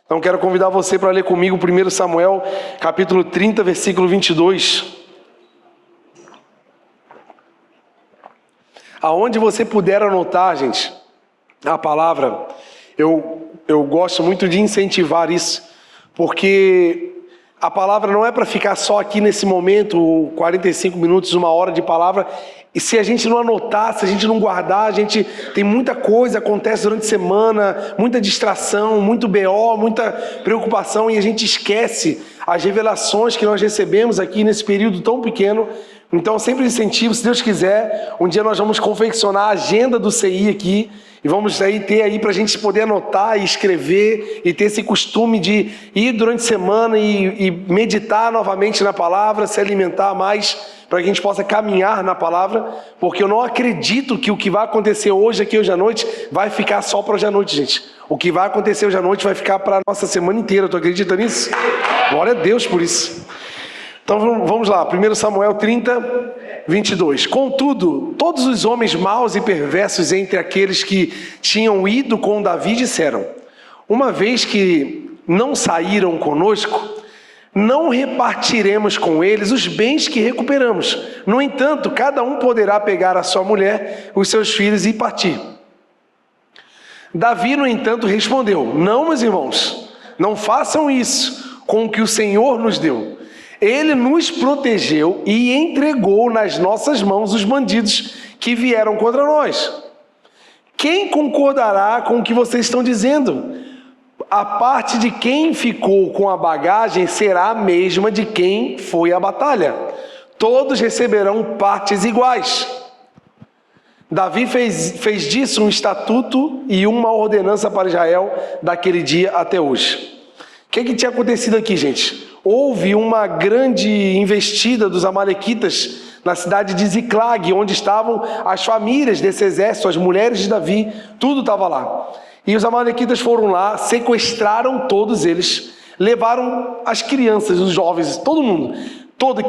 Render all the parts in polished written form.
Então quero convidar você para ler comigo 1 Samuel, capítulo 30, versículo 22. Aonde você puder anotar, gente, a palavra, eu gosto muito de incentivar isso, porque a palavra não é para ficar só aqui nesse momento, 45 minutos, 1 hora de palavra, e se a gente não anotar, se a gente não guardar, a gente tem muita coisa, acontece durante a semana, muita distração, muito BO, muita preocupação, e a gente esquece as revelações que nós recebemos aqui nesse período tão pequeno. Então, sempre incentivo, se Deus quiser, um dia nós vamos confeccionar a agenda do CI aqui, e vamos aí ter aí para a gente poder anotar e escrever, e ter esse costume de ir durante a semana e meditar novamente na palavra, se alimentar mais, para que a gente possa caminhar na palavra, porque eu não acredito que o que vai acontecer hoje, aqui hoje à noite, vai ficar só para hoje à noite, gente. O que vai acontecer hoje à noite vai ficar para a nossa semana inteira, tu acredita nisso? Glória a Deus por isso. Então vamos lá, 1 Samuel 30, 22. Contudo, todos os homens maus e perversos entre aqueles que tinham ido com Davi disseram: uma vez que não saíram conosco, não repartiremos com eles os bens que recuperamos. No entanto, cada um poderá pegar a sua mulher, os seus filhos e partir. Davi, no entanto, respondeu: não, meus irmãos, não façam isso com o que o Senhor nos deu. Ele nos protegeu e entregou nas nossas mãos os bandidos que vieram contra nós. Quem concordará com o que vocês estão dizendo? A parte de quem ficou com a bagagem será a mesma de quem foi à batalha. Todos receberão partes iguais. Davi fez disso um estatuto e uma ordenança para Israel daquele dia até hoje. O que tinha acontecido aqui, gente? Houve uma grande investida dos amalequitas na cidade de Ziclag, onde estavam as famílias desse exército, as mulheres de Davi, tudo estava lá. E os amalequitas foram lá, sequestraram todos eles, levaram as crianças, os jovens, todo mundo,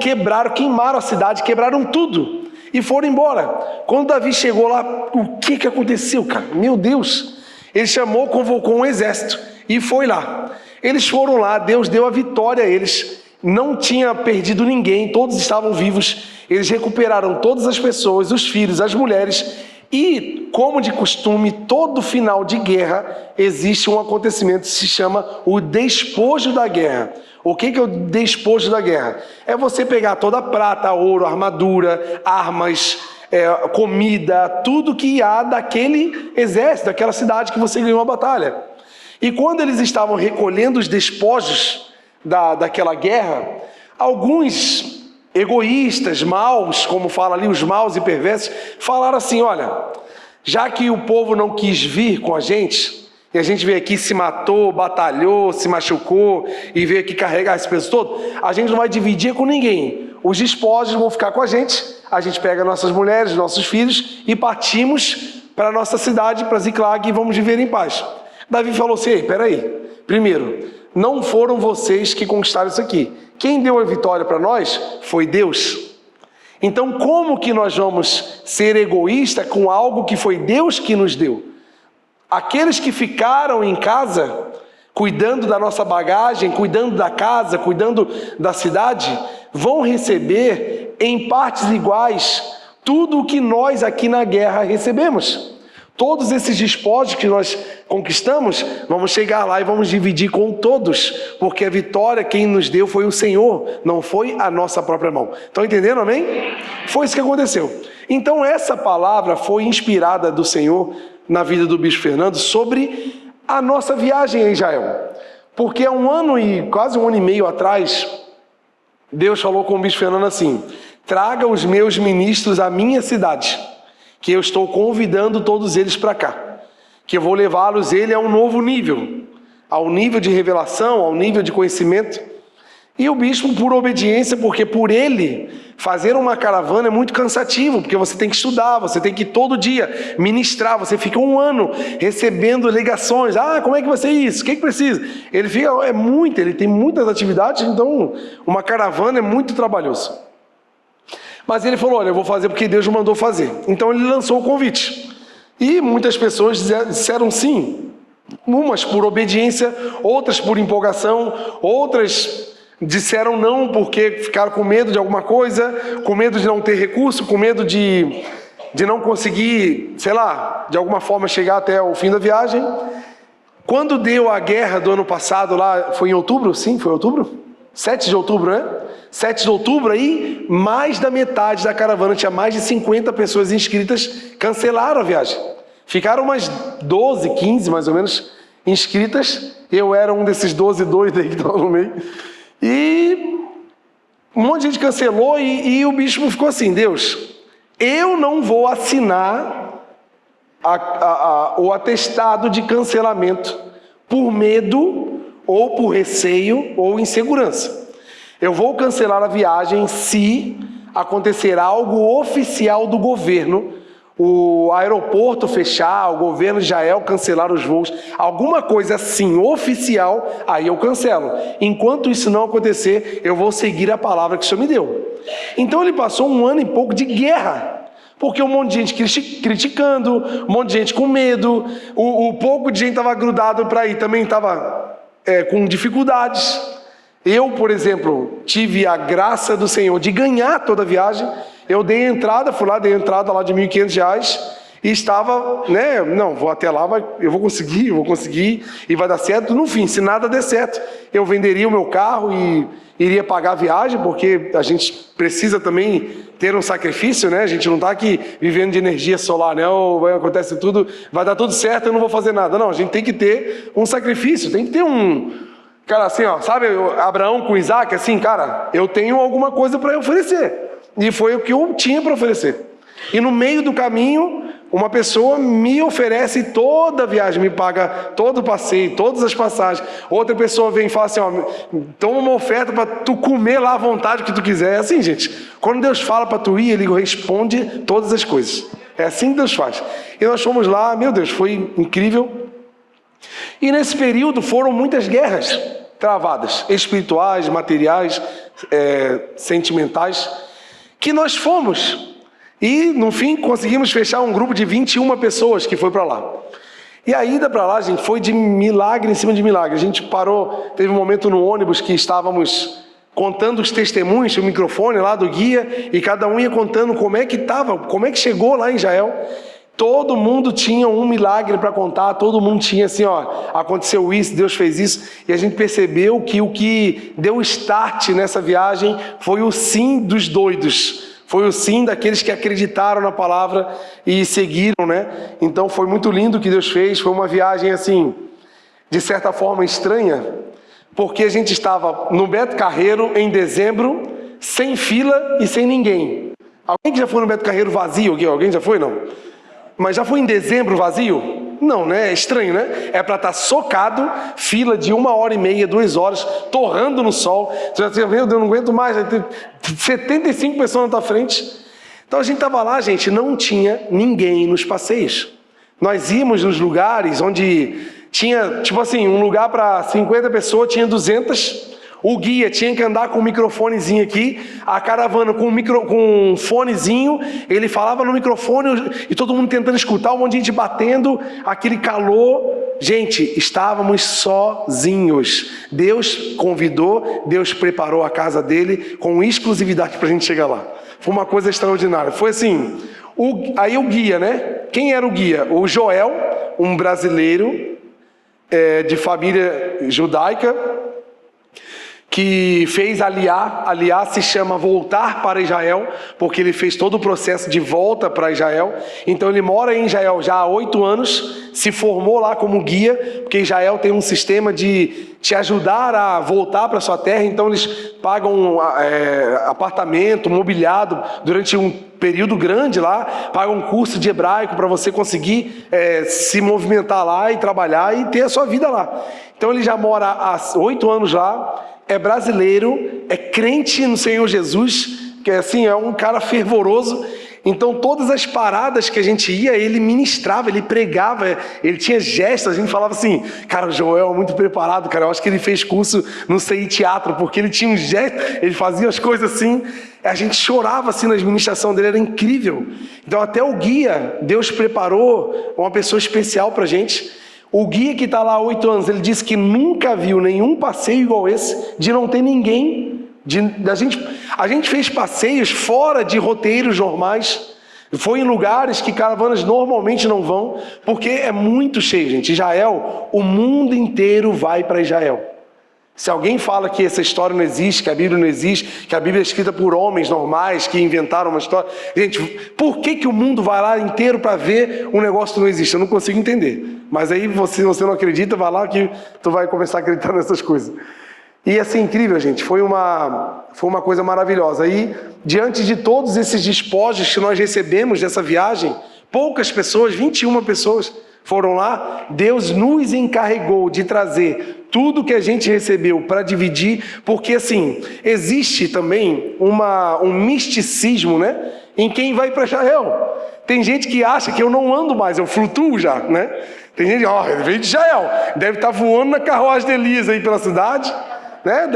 quebraram, queimaram a cidade, quebraram tudo e foram embora. Quando Davi chegou lá, o que aconteceu, cara? Meu Deus! Ele chamou, convocou um exército e foi lá. Eles foram lá, Deus deu a vitória a eles, não tinha perdido ninguém, todos estavam vivos, eles recuperaram todas as pessoas, os filhos, as mulheres, e, como de costume, todo final de guerra existe um acontecimento que se chama o despojo da guerra. O que é o despojo da guerra? É você pegar toda a prata, ouro, armadura, armas, comida, tudo que há daquele exército, daquela cidade que você ganhou a batalha. E quando eles estavam recolhendo os despojos daquela guerra, alguns egoístas, maus, como fala ali, os maus e perversos, falaram assim: olha, já que o povo não quis vir com a gente, e a gente veio aqui, se matou, batalhou, se machucou, e veio aqui carregar esse peso todo, a gente não vai dividir com ninguém. Os despojos vão ficar com a gente pega nossas mulheres, nossos filhos, e partimos para a nossa cidade, para Ziclag, e vamos viver em paz. Davi falou assim: ei, peraí, primeiro, não foram vocês que conquistaram isso aqui. Quem deu a vitória para nós foi Deus. Então, como que nós vamos ser egoístas com algo que foi Deus que nos deu? Aqueles que ficaram em casa, cuidando da nossa bagagem, cuidando da casa, cuidando da cidade, vão receber em partes iguais tudo o que nós aqui na guerra recebemos. Todos esses despojos que nós conquistamos, vamos chegar lá e vamos dividir com todos, porque a vitória quem nos deu foi o Senhor, não foi a nossa própria mão. Estão entendendo, amém? Foi isso que aconteceu. Então essa palavra foi inspirada do Senhor na vida do Bispo Fernando sobre a nossa viagem a Israel. Porque há quase um ano e meio atrás, Deus falou com o Bispo Fernando assim: traga os meus ministros à minha cidade, que eu estou convidando todos eles para cá, que eu vou levá-los a um novo nível, ao nível de revelação, ao nível de conhecimento. E o bispo, por obediência, porque por ele fazer uma caravana é muito cansativo, porque você tem que estudar, você tem que ir todo dia ministrar, você fica um ano recebendo ligações: como é que vai ser isso? O que precisa? Ele tem muitas atividades, então uma caravana é muito trabalhoso. Mas ele falou: olha, eu vou fazer porque Deus me mandou fazer. Então ele lançou o convite. E muitas pessoas disseram sim. Umas por obediência, outras por empolgação, outras disseram não porque ficaram com medo de alguma coisa, com medo de não ter recurso, com medo de não conseguir, sei lá, de alguma forma chegar até o fim da viagem. Quando deu a guerra do ano passado lá, foi em outubro? Sim, foi em outubro? 7 de outubro, né? 7 de outubro aí, mais da metade da caravana, tinha mais de 50 pessoas inscritas, cancelaram a viagem. Ficaram umas 12, 15 mais ou menos inscritas. Eu era um desses 12 doidos aí que estavam no meio. E um monte de gente cancelou e o bispo ficou assim: Deus, eu não vou assinar o atestado de cancelamento por medo ou por receio ou insegurança. Eu vou cancelar a viagem se acontecer algo oficial do governo, o aeroporto fechar, o governo de Israel cancelar os voos, alguma coisa assim oficial, aí eu cancelo. Enquanto isso não acontecer, eu vou seguir a palavra que o Senhor me deu. Então ele passou um ano e pouco de guerra, porque um monte de gente criticando, um monte de gente com medo, o pouco de gente estava grudado para ir também estava com dificuldades. Eu, por exemplo, tive a graça do Senhor de ganhar toda a viagem. Eu dei entrada, fui lá, dei entrada lá de R$1.500 e estava, né, não, vou até lá, eu vou conseguir e vai dar certo. No fim, se nada der certo, eu venderia o meu carro e iria pagar a viagem, porque a gente precisa também ter um sacrifício, né? A gente não está aqui vivendo de energia solar, né? Acontece tudo, vai dar tudo certo, eu não vou fazer nada. Não, a gente tem que ter um sacrifício, tem que ter cara, assim, ó, sabe Abraão com Isaac, assim, cara, eu tenho alguma coisa para oferecer. E foi o que eu tinha para oferecer. E no meio do caminho, uma pessoa me oferece toda a viagem, me paga todo o passeio, todas as passagens. Outra pessoa vem e fala assim, ó, toma uma oferta para tu comer lá à vontade o que tu quiser. É assim, gente. Quando Deus fala para tu ir, Ele responde todas as coisas. É assim que Deus faz. E nós fomos lá, meu Deus, foi incrível. E nesse período foram muitas guerras travadas, espirituais, materiais, sentimentais, que nós fomos. E no fim conseguimos fechar um grupo de 21 pessoas que foi para lá. E a ida para lá, gente, foi de milagre em cima de milagre. A gente parou, teve um momento no ônibus que estávamos contando os testemunhos, o microfone lá do guia, e cada um ia contando como é que estava, como é que chegou lá em Israel. Todo mundo tinha um milagre para contar, todo mundo tinha assim, ó, aconteceu isso, Deus fez isso, e a gente percebeu que o que deu start nessa viagem foi o sim dos doidos, foi o sim daqueles que acreditaram na palavra e seguiram, né? Então foi muito lindo o que Deus fez, foi uma viagem assim, de certa forma estranha, porque a gente estava no Beto Carreiro em dezembro, sem fila e sem ninguém. Alguém que já foi no Beto Carreiro vazio aqui? Alguém já foi, não? Mas já foi em dezembro vazio? Não, né? É estranho, né? É para estar socado, fila de 1h30, 2 horas, torrando no sol. Você já tinha, meu Deus, não aguento mais. 75 pessoas na tua frente. Então a gente estava lá, gente, não tinha ninguém nos passeios. Nós íamos nos lugares onde tinha, tipo assim, um lugar para 50 pessoas, tinha 200. O guia tinha que andar com um microfonezinho aqui, a caravana com um fonezinho, ele falava no microfone e todo mundo tentando escutar, um monte de gente batendo, aquele calor. Gente, estávamos sozinhos. Deus convidou, Deus preparou a casa dele com exclusividade para a gente chegar lá. Foi uma coisa extraordinária. Foi assim, aí o guia, né? Quem era o guia? O Joel, um brasileiro de família judaica, que fez aliar se chama voltar para Israel, porque ele fez todo o processo de volta para Israel. Então ele mora em Israel já há 8 anos, se formou lá como guia, porque Israel tem um sistema de te ajudar a voltar para sua terra. Então eles pagam apartamento, mobiliado durante um período grande lá, pagam um curso de hebraico para você conseguir se movimentar lá e trabalhar e ter a sua vida lá. Então ele já mora há 8 anos lá, é brasileiro, é crente no Senhor Jesus, que assim, é um cara fervoroso. Então todas as paradas que a gente ia, ele ministrava, ele pregava, ele tinha gestos. A gente falava assim, cara, o Joel é muito preparado, cara, eu acho que ele fez curso no CI Teatro, porque ele tinha um gesto, ele fazia as coisas assim, a gente chorava assim na administração dele, era incrível. Então até o guia, Deus preparou uma pessoa especial pra gente. O guia que está lá há 8 anos, ele disse que nunca viu nenhum passeio igual esse, de não ter ninguém. A gente fez passeios fora de roteiros normais, foi em lugares que caravanas normalmente não vão, porque é muito cheio, gente. Israel, o mundo inteiro vai para Israel. Se alguém fala que essa história não existe, que a Bíblia não existe, que a Bíblia é escrita por homens normais que inventaram uma história... Gente, por que o mundo vai lá inteiro para ver um negócio que não existe? Eu não consigo entender. Mas aí, se você não acredita, vai lá que tu vai começar a acreditar nessas coisas. E assim, incrível, gente. Foi uma coisa maravilhosa. E diante de todos esses despojos que nós recebemos dessa viagem, poucas pessoas, 21 pessoas, foram lá. Deus nos encarregou de trazer tudo que a gente recebeu para dividir, porque assim, existe também um misticismo, né, em quem vai para Israel. Tem gente que acha que eu não ando mais, eu flutuo já, né? Tem gente, ele veio de Israel, deve estar voando na carruagem de Elias aí pela cidade, né?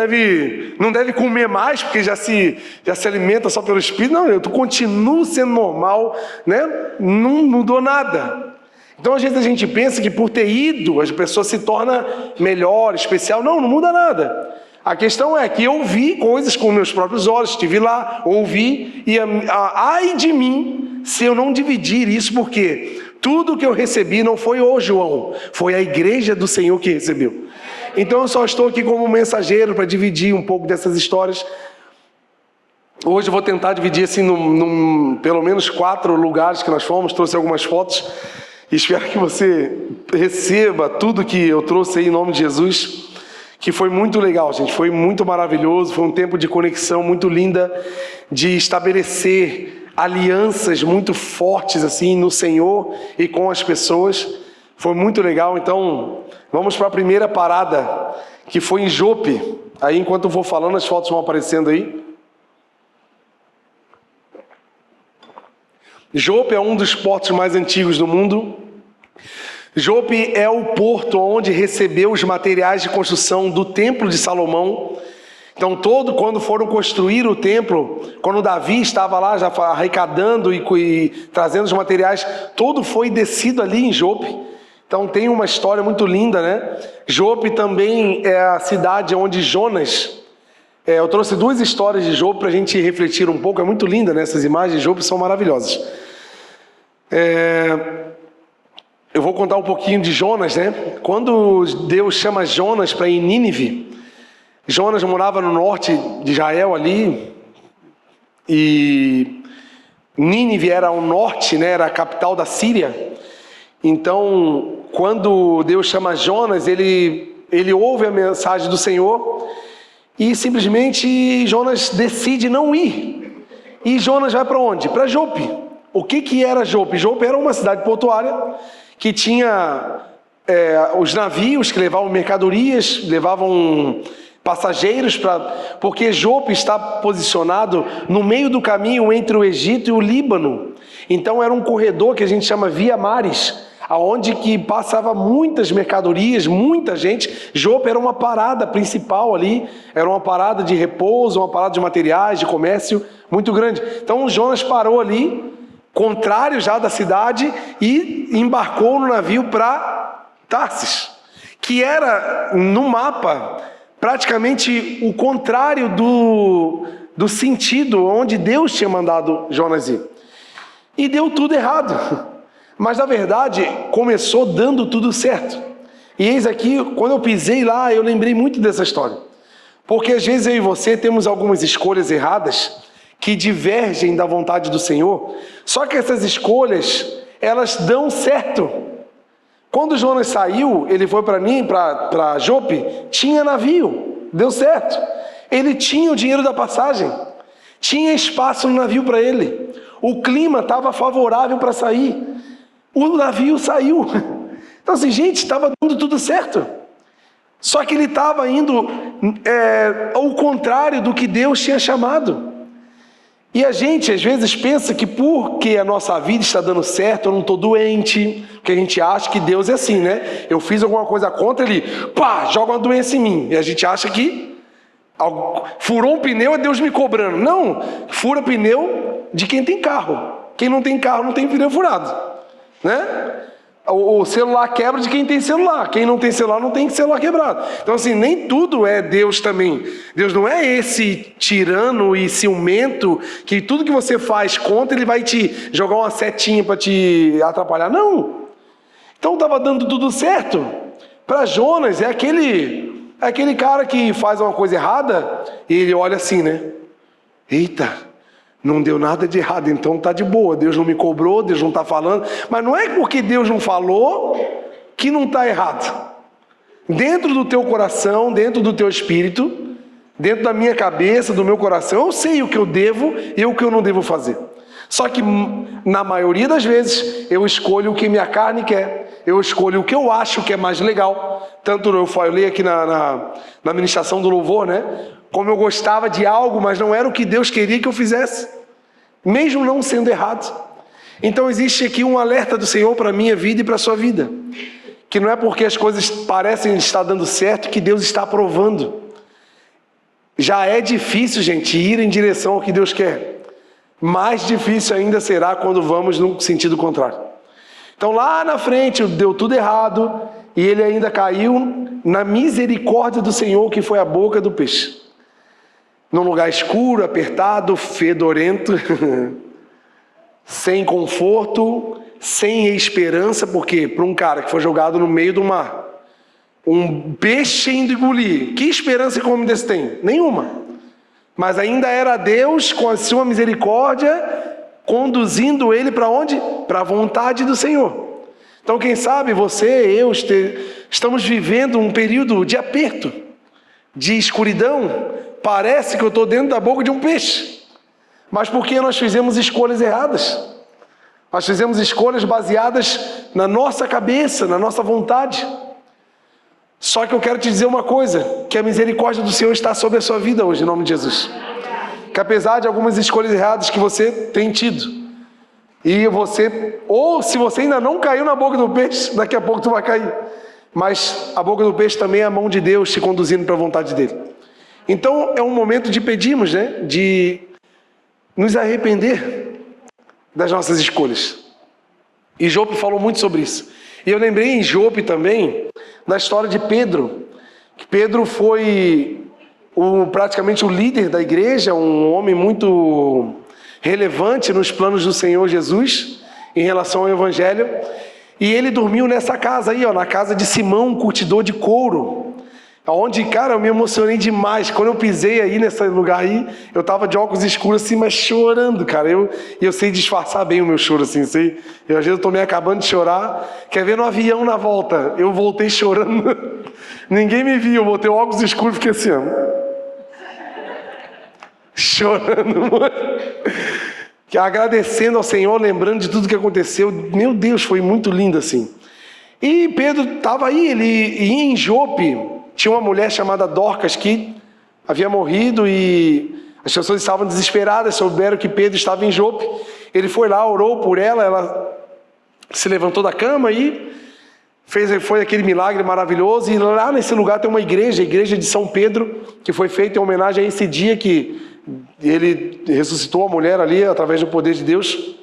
Não deve comer mais, porque já se alimenta só pelo Espírito. Não, eu continuo sendo normal, né? Não mudou nada. Então, às vezes a gente pensa que por ter ido, as pessoas se torna melhor, especial. Não muda nada. A questão é que eu vi coisas com meus próprios olhos, estive lá, ouvi, e ai de mim se eu não dividir isso, porque tudo que eu recebi não foi o João, foi a igreja do Senhor que recebeu. Então eu só estou aqui como mensageiro para dividir um pouco dessas histórias. Hoje eu vou tentar dividir assim, pelo menos 4 lugares que nós fomos, trouxe algumas fotos. Espero que você receba tudo que eu trouxe aí em nome de Jesus, que foi muito legal, gente, foi muito maravilhoso, foi um tempo de conexão muito linda, de estabelecer alianças muito fortes assim no Senhor e com as pessoas, foi muito legal. Então, vamos para a primeira parada, que foi em Jope. Aí, enquanto eu vou falando, as fotos vão aparecendo aí. Jope é um dos portos mais antigos do mundo. Jope é o porto onde recebeu os materiais de construção do Templo de Salomão. Então, quando foram construir o templo, quando Davi estava lá já arrecadando e trazendo os materiais, tudo foi descido ali em Jope. Então, tem uma história muito linda, né? Jope também é a cidade onde Jonas... eu trouxe 2 histórias de Jope para a gente refletir um pouco. É muito linda, né? Essas imagens de Jope são maravilhosas. Eu vou contar um pouquinho de Jonas, né? Quando Deus chama Jonas para ir em Nínive, Jonas morava no norte de Israel ali, e Nínive era ao norte, né? Era a capital da Síria. Então, quando Deus chama Jonas, ele ouve a mensagem do Senhor e simplesmente Jonas decide não ir. E Jonas vai para onde? Para Jope. O que era Jope? Jope era uma cidade portuária que tinha os navios que levavam mercadorias, levavam passageiros, porque Jope está posicionado no meio do caminho entre o Egito e o Líbano. Então era um corredor que a gente chama Via Maris, aonde que passava muitas mercadorias, muita gente. Jope era uma parada principal ali, era uma parada de repouso, uma parada de materiais, de comércio muito grande. Então Jonas parou ali, contrário já da cidade, e embarcou no navio para Tarsis, que era no mapa praticamente o contrário do sentido onde Deus tinha mandado Jonas ir. E deu tudo errado. Mas na verdade começou dando tudo certo. E eis aqui, quando eu pisei lá, eu lembrei muito dessa história. Porque às vezes eu e você temos algumas escolhas erradas que divergem da vontade do Senhor. Só que essas escolhas, elas dão certo. Quando Jonas saiu, ele foi para Jope, tinha navio, deu certo. Ele tinha o dinheiro da passagem, tinha espaço no navio para ele. O clima estava favorável para sair. O navio saiu. Então assim, gente, estava dando tudo certo. Só que ele estava indo ao contrário do que Deus tinha chamado. E a gente às vezes pensa que porque a nossa vida está dando certo, eu não estou doente, porque a gente acha que Deus é assim, né? Eu fiz alguma coisa contra ele, joga uma doença em mim. E a gente acha que furou um pneu é Deus me cobrando. Não, fura pneu de quem tem carro. Quem não tem carro não tem pneu furado, né? o celular quebra de quem tem celular. Quem não tem celular não tem celular quebrado. Então assim, nem tudo é Deus também. Deus não é esse tirano e ciumento que tudo que você faz contra, ele vai te jogar uma setinha para te atrapalhar. Não. Então estava dando tudo certo. Para Jonas, é aquele cara que faz uma coisa errada e ele olha assim, né? Eita, não deu nada de errado, então tá de boa. Deus não me cobrou, Deus não está falando. Mas não é porque Deus não falou que não está errado. Dentro do teu coração, dentro do teu espírito, dentro da minha cabeça, do meu coração, eu sei o que eu devo e o que eu não devo fazer. Só que na maioria das vezes eu escolho o que minha carne quer. Eu escolho o que eu acho que é mais legal. Tanto eu falei aqui na ministração do louvor, né? Como eu gostava de algo, mas não era o que Deus queria que eu fizesse, mesmo não sendo errado. Então existe aqui um alerta do Senhor para a minha vida e para a sua vida, que não é porque as coisas parecem estar dando certo que Deus está aprovando. Já é difícil, gente, ir em direção ao que Deus quer. Mais difícil ainda será quando vamos no sentido contrário. Então lá na frente deu tudo errado e ele ainda caiu na misericórdia do Senhor, que foi a boca do peixe. Num lugar escuro, apertado, fedorento, sem conforto, sem esperança, porque para um cara que foi jogado no meio do mar, um peixe indo engolir, que esperança que o homem desse tem? Nenhuma. Mas ainda era Deus, com a sua misericórdia, conduzindo ele para onde? Para a vontade do Senhor. Então quem sabe você, eu, estamos vivendo um período de aperto, de escuridão. Parece que eu estou dentro da boca de um peixe. Mas porque nós fizemos escolhas erradas. Nós fizemos escolhas baseadas na nossa cabeça, na nossa vontade. Só que eu quero te dizer uma coisa, que a misericórdia do Senhor está sobre a sua vida hoje, em nome de Jesus. Que apesar de algumas escolhas erradas que você tem tido, e você, ou se você ainda não caiu na boca do peixe, daqui a pouco tu vai cair. Mas a boca do peixe também é a mão de Deus te conduzindo para a vontade dele. Então é um momento de pedirmos, né? De nos arrepender das nossas escolhas. E Jope falou muito sobre isso. E eu lembrei em Jope também da história de Pedro. Que Pedro foi praticamente o líder da igreja, um homem muito relevante nos planos do Senhor Jesus em relação ao Evangelho. E ele dormiu nessa casa aí, ó, na casa de Simão, um curtidor de couro. Onde, cara, eu me emocionei demais. Quando eu pisei aí nesse lugar aí, eu tava de óculos escuros assim, mas chorando, cara. Eu sei disfarçar bem o meu choro, assim, sei. Às vezes eu tô meio acabando de chorar. Quer ver no avião na volta? Eu voltei chorando. Ninguém me viu, eu botei o óculos escuros e fiquei assim, ó. Chorando, mano. Agradecendo ao Senhor, lembrando de tudo que aconteceu. Meu Deus, foi muito lindo assim. E Pedro estava aí, ele ia em Jope. Tinha uma mulher chamada Dorcas que havia morrido e as pessoas estavam desesperadas, souberam que Pedro estava em Jope. Ele foi lá, orou por ela, ela se levantou da cama e foi aquele milagre maravilhoso. E lá nesse lugar tem uma igreja, a igreja de São Pedro, que foi feita em homenagem a esse dia que ele ressuscitou a mulher ali através do poder de Deus.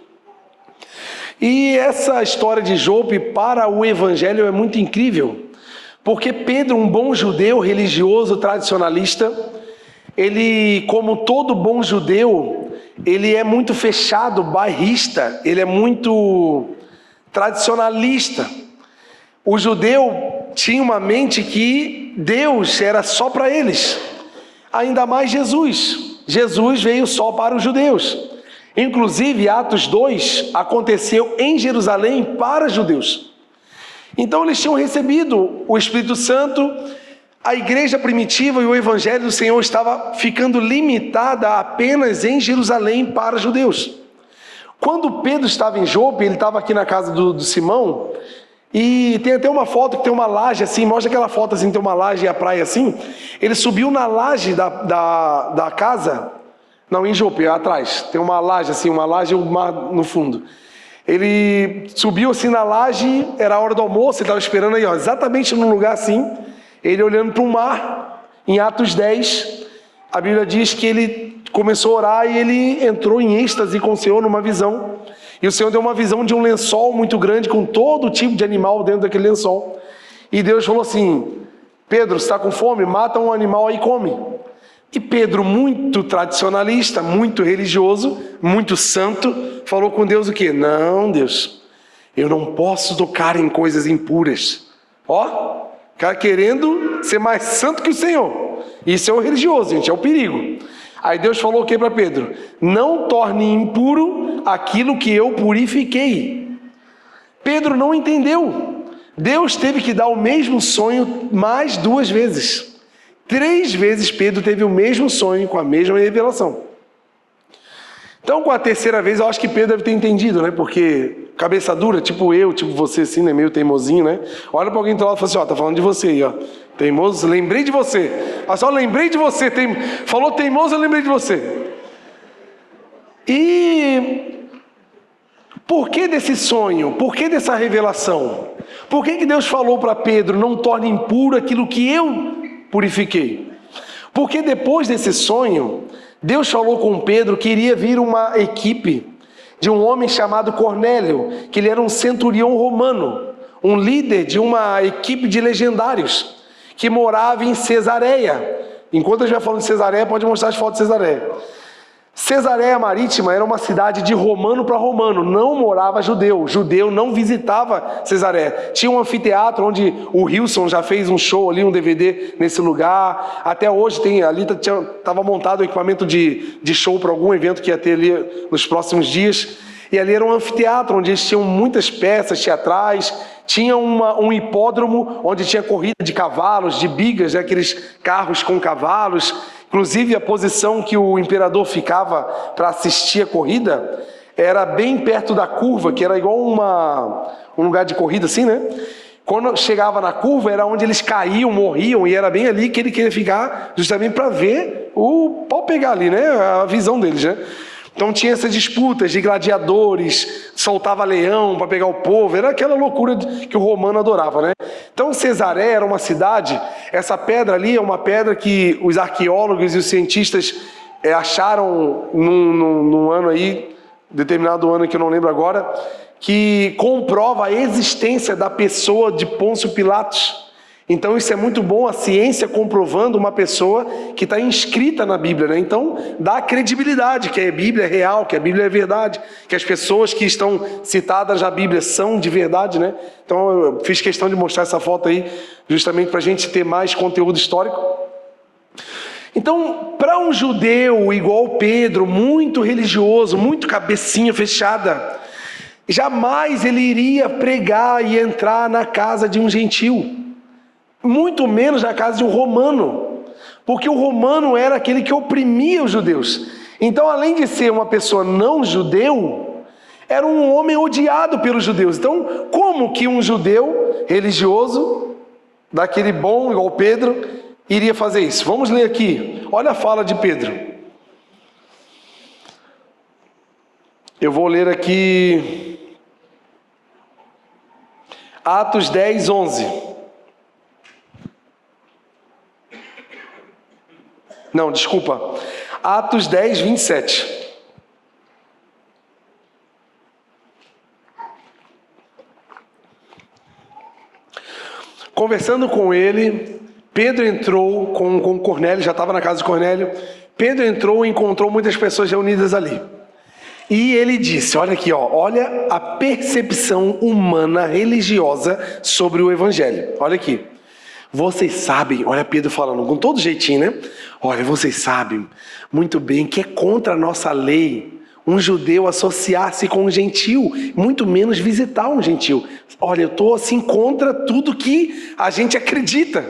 E essa história de Jope para o evangelho é muito incrível. Porque Pedro, um bom judeu, religioso, tradicionalista, ele, como todo bom judeu, ele é muito fechado, bairrista, ele é muito tradicionalista. O judeu tinha uma mente que Deus era só para eles, ainda mais Jesus. Jesus veio só para os judeus. Inclusive, Atos 2 aconteceu em Jerusalém para judeus. Então eles tinham recebido o Espírito Santo, a igreja primitiva e o evangelho do Senhor estava ficando limitada apenas em Jerusalém para judeus. Quando Pedro estava em Jope, ele estava aqui na casa do Simão, e tem até uma foto que tem uma laje assim, mostra aquela foto assim, tem uma laje e a praia assim. Ele subiu na laje da casa, não, em Jope, atrás, tem uma laje assim, uma laje e o mar no fundo. Ele subiu assim na laje, era a hora do almoço, ele estava esperando aí, ó, exatamente num lugar assim, ele olhando para o mar. Em Atos 10, a Bíblia diz que ele começou a orar e ele entrou em êxtase com o Senhor numa visão. E o Senhor deu uma visão de um lençol muito grande com todo tipo de animal dentro daquele lençol. E Deus falou assim: Pedro, você está com fome? Mata um animal aí e come. E Pedro, muito tradicionalista, muito religioso, muito santo, falou com Deus o quê? Não, Deus, eu não posso tocar em coisas impuras. Ó, cara querendo ser mais santo que o Senhor. Isso é o religioso, gente, é o perigo. Aí Deus falou o que para Pedro? Não torne impuro aquilo que eu purifiquei. Pedro não entendeu. Deus teve que dar o mesmo sonho mais 2 vezes. 3 vezes Pedro teve o mesmo sonho com a mesma revelação. Então, com a 3ª vez, eu acho que Pedro deve ter entendido, né? Porque cabeça dura, tipo eu, tipo você, assim, né? Meio teimosinho, né? Olha para alguém do lado e fala assim: ó, tá falando de você aí, ó. Teimoso, lembrei de você. Olha só, lembrei de você. Falou teimoso, eu lembrei de você. E por que desse sonho? Por que dessa revelação? Por que Deus falou para Pedro: não torne impuro aquilo que eu purifiquei? Porque depois desse sonho, Deus falou com Pedro que iria vir uma equipe de um homem chamado Cornélio, que ele era um centurião romano, um líder de uma equipe de legendários, que morava em Cesareia. Enquanto eu estiver falando de Cesareia, pode mostrar as fotos de Cesareia. Cesareia Marítima era uma cidade de romano para romano, não morava judeu. Judeu não visitava Cesareia. Tinha um anfiteatro onde o Wilson já fez um show ali, um DVD nesse lugar. Até hoje tem ali, estava montado o equipamento de show para algum evento que ia ter ali nos próximos dias. E ali era um anfiteatro onde eles tinham muitas peças teatrais. Tinha um hipódromo onde tinha corrida de cavalos, de bigas, né, aqueles carros com cavalos. Inclusive, a posição que o imperador ficava para assistir a corrida era bem perto da curva, que era igual um lugar de corrida assim, né? Quando chegava na curva, era onde eles caíam, morriam, e era bem ali que ele queria ficar, justamente para ver o pau pegar ali, né? A visão deles, né? Então tinha essas disputas de gladiadores, soltava leão para pegar o povo, era aquela loucura que o romano adorava, né? Então Cesareia era uma cidade, essa pedra ali é uma pedra que os arqueólogos e os cientistas acharam num ano aí, determinado ano que eu não lembro agora, que comprova a existência da pessoa de Pôncio Pilatos. Então isso é muito bom, a ciência comprovando uma pessoa que está inscrita na Bíblia, né? Então dá credibilidade que a Bíblia é real, que a Bíblia é verdade, que as pessoas que estão citadas na Bíblia são de verdade, né? Então eu fiz questão de mostrar essa foto aí, justamente para a gente ter mais conteúdo histórico. Então, para um judeu igual Pedro, muito religioso, muito cabecinha fechada, jamais ele iria pregar e entrar na casa de um gentil. Muito menos na casa de um romano, porque o romano era aquele que oprimia os judeus. Então, além de ser uma pessoa não judeu, era um homem odiado pelos judeus. Então, como que um judeu religioso, daquele bom igual Pedro, iria fazer isso? Vamos ler aqui, olha a fala de Pedro. Eu vou ler aqui Atos 10, 11. Não, desculpa. Atos 10, 27. Conversando com ele, Pedro entrou com Cornélio, já estava na casa de Cornélio. Pedro entrou e encontrou muitas pessoas reunidas ali. E ele disse, olha aqui, ó, olha a percepção humana religiosa sobre o Evangelho. Olha aqui. Vocês sabem, olha Pedro falando com todo jeitinho, né? Olha, vocês sabem muito bem que é contra a nossa lei um judeu associar-se com um gentil, muito menos visitar um gentil. Olha, eu estou assim contra tudo que a gente acredita.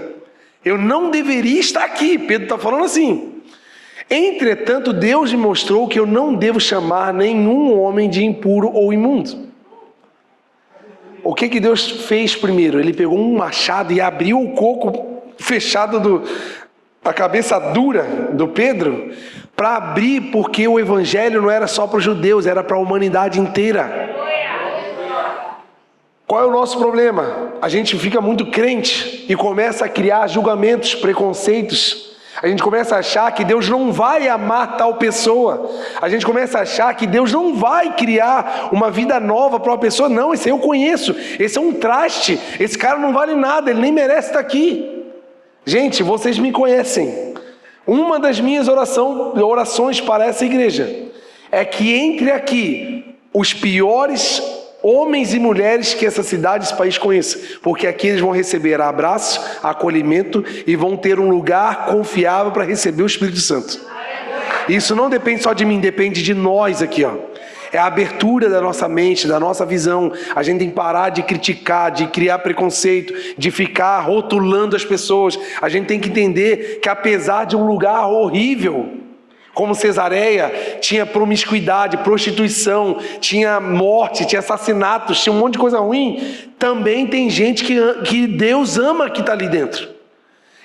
Eu não deveria estar aqui. Pedro está falando assim. Entretanto, Deus me mostrou que eu não devo chamar nenhum homem de impuro ou imundo. O que Deus fez primeiro? Ele pegou um machado e abriu o coco fechado a cabeça dura do Pedro para abrir, porque o evangelho não era só para os judeus, era para a humanidade inteira. Qual é o nosso problema? A gente fica muito crente e começa a criar julgamentos, preconceitos. A gente começa a achar que Deus não vai amar tal pessoa. A gente começa a achar que Deus não vai criar uma vida nova para uma pessoa. Não, esse aí eu conheço. Esse é um traste. Esse cara não vale nada, ele nem merece estar aqui. Gente, vocês me conhecem. Uma das minhas orações para essa igreja é que entre aqui os piores homens e mulheres que essa cidade, esse país conheça, porque aqui eles vão receber abraço, acolhimento e vão ter um lugar confiável para receber o Espírito Santo. Isso não depende só de mim, depende de nós aqui, ó. É a abertura da nossa mente, da nossa visão. A gente tem que parar de criticar, de criar preconceito, de ficar rotulando as pessoas. A gente tem que entender que apesar de um lugar horrível, como Cesareia, tinha promiscuidade, prostituição, tinha morte, tinha assassinatos, tinha um monte de coisa ruim. Também tem gente que Deus ama que está ali dentro.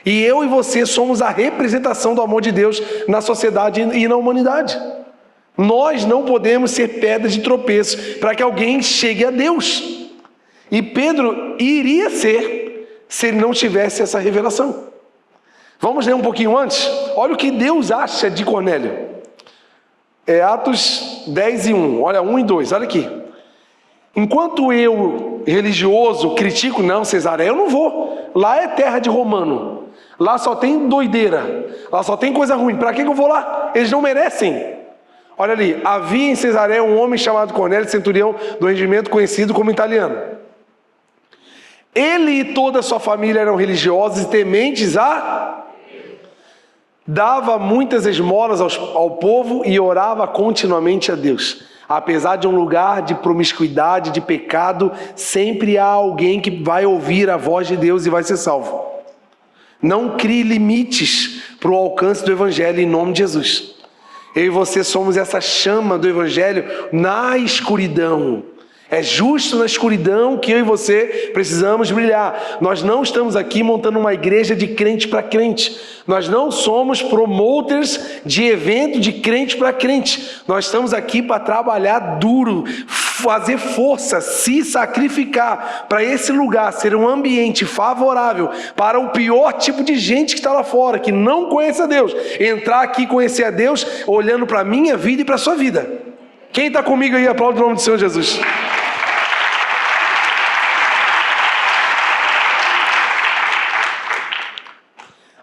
E eu e você somos a representação do amor de Deus na sociedade e na humanidade. Nós não podemos ser pedra de tropeço para que alguém chegue a Deus. E Pedro iria ser se ele não tivesse essa revelação. Vamos ler um pouquinho antes? Olha o que Deus acha de Cornélio. É Atos 10 e 1. Olha, 1 e 2. Olha aqui. Enquanto eu, religioso, critico, não, Cesareia, eu não vou. Lá é terra de romano. Lá só tem doideira. Lá só tem coisa ruim. Para que eu vou lá? Eles não merecem. Olha ali. Havia em Cesareia um homem chamado Cornélio, centurião do regimento conhecido como italiano. Ele e toda a sua família eram religiosos e tementes a... Dava muitas esmolas ao povo e orava continuamente a Deus. Apesar de um lugar de promiscuidade, de pecado, sempre há alguém que vai ouvir a voz de Deus e vai ser salvo. Não crie limites para o alcance do Evangelho em nome de Jesus. Eu e você somos essa chama do Evangelho na escuridão. É justo na escuridão que eu e você precisamos brilhar. Nós não estamos aqui montando uma igreja de crente para crente. Nós não somos promoters de evento de crente para crente. Nós estamos aqui para trabalhar duro, fazer força, se sacrificar para esse lugar ser um ambiente favorável para o pior tipo de gente que está lá fora, que não conhece a Deus. Entrar aqui e conhecer a Deus olhando para a minha vida e para a sua vida. Quem está comigo aí, aplaude o nome do Senhor Jesus.